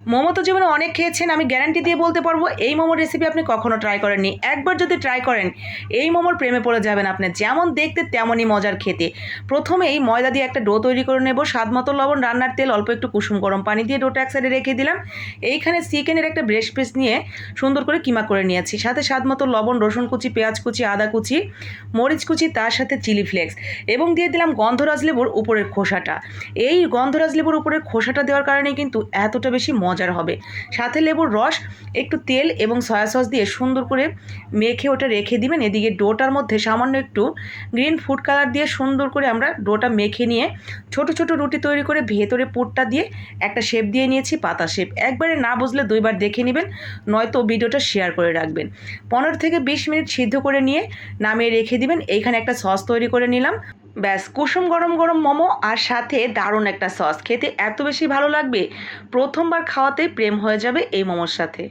মোমো তো জীবনে অনেক খেয়েছেন, আমি গ্যারান্টি দিয়ে বলতে পারবো এই মোমোর রেসিপি আপনি কখনো ট্রাই করেননি। একবার যদি ট্রাই করেন এই মোমোর প্রেমে পড়ে যাবেন আপনি। যেমন দেখতে তেমনই মজার খেতে। প্রথমে এই ময়দা দিয়ে একটা ডো তৈরি করে নেব, স্বাদ মতো লবণ, রান্নার তেল, অল্প একটু কুসুম গরম পানি দিয়ে ডোটা এক সাইডে রেখে দিলাম। এইখানে চিকেনের একটা ব্রেস্ট পিস নিয়ে সুন্দর করে কিমা করে নিয়েছি, সাথে স্বাদ মতো লবণ, রসুন কুচি, পেঁয়াজ কুচি, আদা কুচি, মরিচ কুচি, তার সাথে চিলি ফ্লেক্স এবং দিয়ে দিলাম গন্ধরাজ লেবুর উপরের খোসাটা। এই গন্ধরাজ লেবুর উপরের খোসাটা দেওয়ার কারণে কিন্তু এতটা বেশি মজার হবে। সাথে লেবুর রস, একটু তেল এবং সয়া সস দিয়ে সুন্দর করে মেখে ওটা রেখে দিবেন। এদিকে ডোটার মধ্যে সামান্য একটু গ্রিন ফুড কালার দিয়ে সুন্দর করে আমরা ডোটা মেখে নিয়ে ছোট ছোট রুটি তৈরি করে ভেতরে পুরটা দিয়ে একটা শেপ দিয়ে নিয়েছি, পাতা শেপ। একবারে না বুঝলে দুইবার দেখে নেবেন, নয়তো ভিডিওটা শেয়ার করে রাখবেন। 15 থেকে 20 মিনিট সিদ্ধ করে নিয়ে নামিয়ে রেখে দিবেন। এইখানে একটা সস তৈরি করে নিলাম। ব্যাস, কুসুম গরম গরম মোমো আর সাথে দারুণ একটা সস। খেতে এত বেশি ভালো লাগবে, প্রথমবার খাওয়াতেই প্রেম হয়ে যাবে এই মোমোর সাথে।